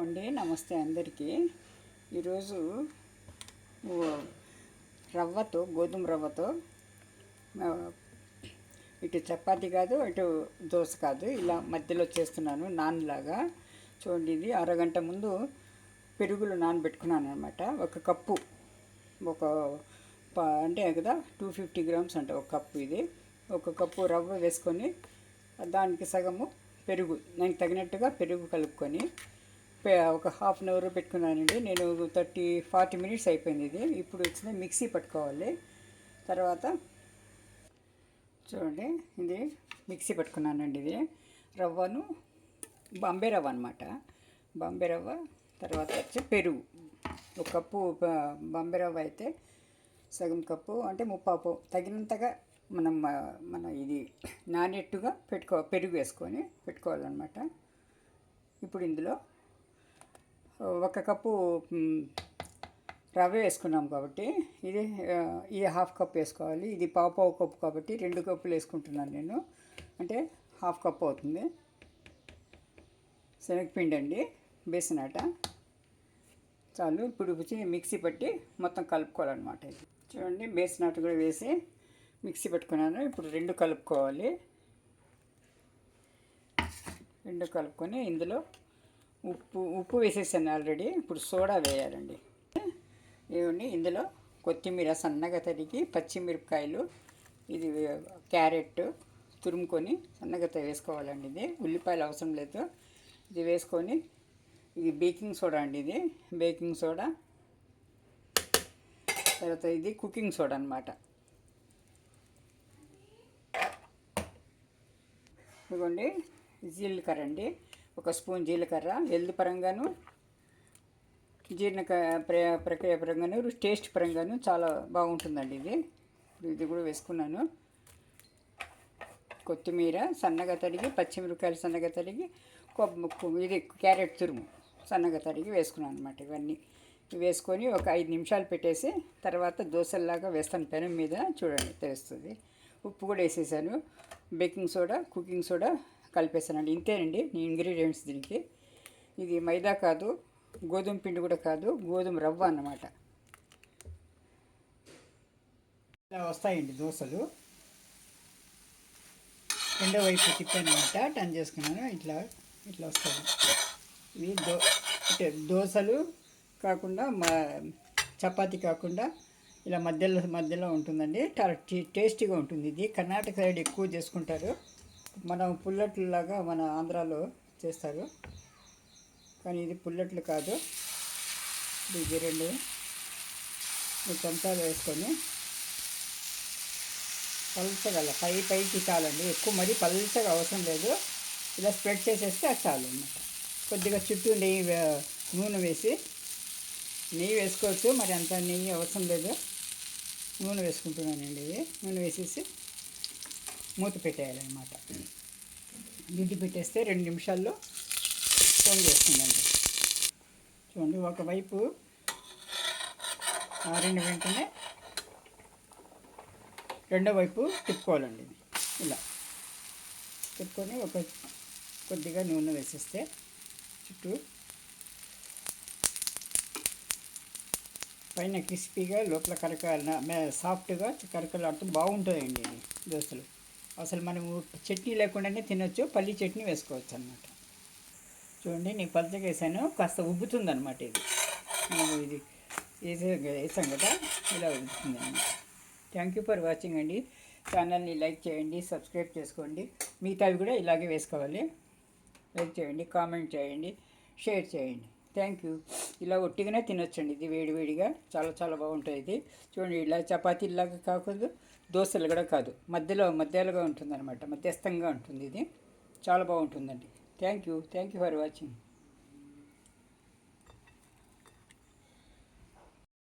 అండి, నమస్తే అందరికీ. ఈరోజు రవ్వతో, గోధుమ రవ్వతో ఇటు చపాతీ కాదు, ఇటు దోశ కాదు, ఇలా మధ్యలో చేస్తున్నాను నాన్ లాగా. చూడండి, ఇది అరగంట ముందు పెరుగులు నానబెట్టుకున్నాను అనమాట. ఒక కప్పు, ఒక అంటే కదా 250 గ్రామ్స్ అంటే ఒక కప్పు. ఇది ఒక కప్పు రవ్వ వేసుకొని దానికి సగము పెరుగు, నాకు తగినట్టుగా పెరుగు కలుపుకొని ఒక హాఫ్ అన్ అవర్ పెట్టుకున్నానండి. నేను 40 మినిట్స్ అయిపోయింది. ఇది ఇప్పుడు వచ్చింది మిక్సీ పట్టుకోవాలి. తర్వాత చూడండి, ఇది మిక్సీ పట్టుకున్నానండి. ఇది రవ్వను బాంబే రవ్వ అనమాట. బాంబే రవ్వ తర్వాత వచ్చి పెరుగు. ఒక కప్పు బాంబే రవ్వ అయితే సగం కప్పు అంటే ముప్పాపు తగినంతగా మన ఇది నానెట్టుగా పెరుగు వేసుకొని పెట్టుకోవాలన్నమాట. ఇప్పుడు ఇందులో ఒక కప్పు రవ్వ వేసుకున్నాం కాబట్టి ఇది హాఫ్ కప్ వేసుకోవాలి. ఇది పావు కప్పు కాబట్టి 2 కప్పులు వేసుకుంటున్నాను నేను, అంటే హాఫ్ కప్ అవుతుంది. శనగపిండి అండి, బేసినాట చాలు. ఇప్పుడు వచ్చి మిక్సీ పట్టి మొత్తం కలుపుకోవాలన్నమాట. ఇది చూడండి, బేసినాట కూడా వేసి మిక్సీ పెట్టుకున్నాను. ఇప్పుడు 2 కలుపుకోవాలి. 2 కలుపుకొని ఇందులో ఉప్పు వేసేసాను ఆల్రెడీ. ఇప్పుడు సోడా వేయాలండి. ఇవన్నీ ఇందులో కొత్తిమీర సన్నగా తరిగి, పచ్చిమిరపకాయలు, ఇది క్యారెట్ తురుముకొని సన్నగా వేసుకోవాలండి. ఇది ఉల్లిపాయలు అవసరం లేదు. ఇది వేసుకొని, ఇది బేకింగ్ సోడా అండి. ఇది బేకింగ్ సోడా, తర్వాత ఇది కుకింగ్ సోడా అనమాట. ఇదిగోండి జీలకర్ర అండి, ఒక స్పూన్ జీలకర్ర. హెల్త్ పరంగాను, జీర్ణ ప్రక్రియ పరంగాను, టేస్ట్ పరంగాను చాలా బాగుంటుందండి. ఇది కూడా వేసుకున్నాను. కొత్తిమీర సన్నగా తరిగి, పచ్చిమిరపకాయలు సన్నగా తరిగి, ఇది క్యారెట్ తురుము సన్నగా తరిగి వేసుకున్నాను అనమాట. ఇవన్నీ వేసుకొని ఒక 5 నిమిషాలు పెట్టేసి తర్వాత దోశల్లాగా వేస్తాను పెనం మీద. చూడండి, తెలుస్తుంది. ఉప్పు కూడా వేసేసాను. బేకింగ్ సోడా, కుకింగ్ సోడా కలిపేసానండి. ఇంతేనండి నీ ఇంగ్రీడియంట్స్ దీనికి. ఇది మైదా కాదు, గోధుమ పిండి కూడా కాదు, గోధుమ రవ్వ అన్నమాట. ఇలా వస్తాయండి దోశలు. రెండో వైపు తిప్పాను అనమాట, టర్న్ చేసుకున్నాను. ఇట్లా వస్తాయి. ఇవి దోశలు కాకుండా చపాతీ కాకుండా ఇలా మధ్యలో ఉంటుందండి. టేస్టీగా ఉంటుంది. ఇది కర్ణాటక సైడ్ ఎక్కువ చేసుకుంటారు. మనం పుల్లట్లులాగా మన ఆంధ్రాలో చేస్తారు, కానీ ఇది పుల్లట్లు కాదు. ఇది 2 చెంచాలు వేసుకొని పల్చగా పైకి చాలండి. ఎక్కువ మరీ పల్చగా అవసరం లేదు. ఇలా స్ప్రెడ్ చేసేస్తే అది చాలు అన్నమాట. కొద్దిగా చుట్టూ నూనె వేసుకోవచ్చు, మరి అంత నెయ్యి అవసరం లేదు. నూనె వేసుకుంటున్నానండి. నూనె వేసేసి మూత పెట్టేయాలన్నమాట. గిడ్డి పెట్టేస్తే 2 నిమిషాల్లో ఫోన్ చేస్తుందండి. చూడండి, ఒకవైపు ఆరిన వెంటనే రెండో వైపు తిప్పుకోవాలండి. ఇలా తిప్పుకొని కొద్దిగా నూనె వేసేస్తే చుట్టూ పైన క్రిస్పీగా, లోపల సాఫ్ట్గా కరకలాడుతూ బాగుంటుందండి ఇది దోశలు. అసలు మనము చట్నీ లేకుండానే తినొచ్చు. పల్లి చట్నీ వేసుకోవచ్చు అన్నమాట. చూడండి, నేను పల్చగా వేసాను, కాస్త ఉబ్బుతుంది అనమాట. ఇది వేసాం కదా, ఇలా ఉబ్బుతుంది అన్నమాట. థ్యాంక్ యూ ఫర్ వాచింగ్ అండి. ఛానల్ని లైక్ చేయండి, సబ్స్క్రైబ్ చేసుకోండి. మిగతావి కూడా ఇలాగే వేసుకోవాలి. లైక్ చేయండి, కామెంట్ చేయండి, షేర్ చేయండి. Thank you. ఇలా ఒట్టిగానే తినొచ్చండి. ఇది వేడివేడిగా చాలా చాలా బాగుంటుంది. ఇది చూడండి, ఇలా చపాతీలాగా కాకూడదు, దోశలు కూడా కాదు, మధ్యలోగా ఉంటుంది అనమాట. మధ్యస్థంగా ఉంటుంది. ఇది చాలా బాగుంటుందండి. Thank you for watching.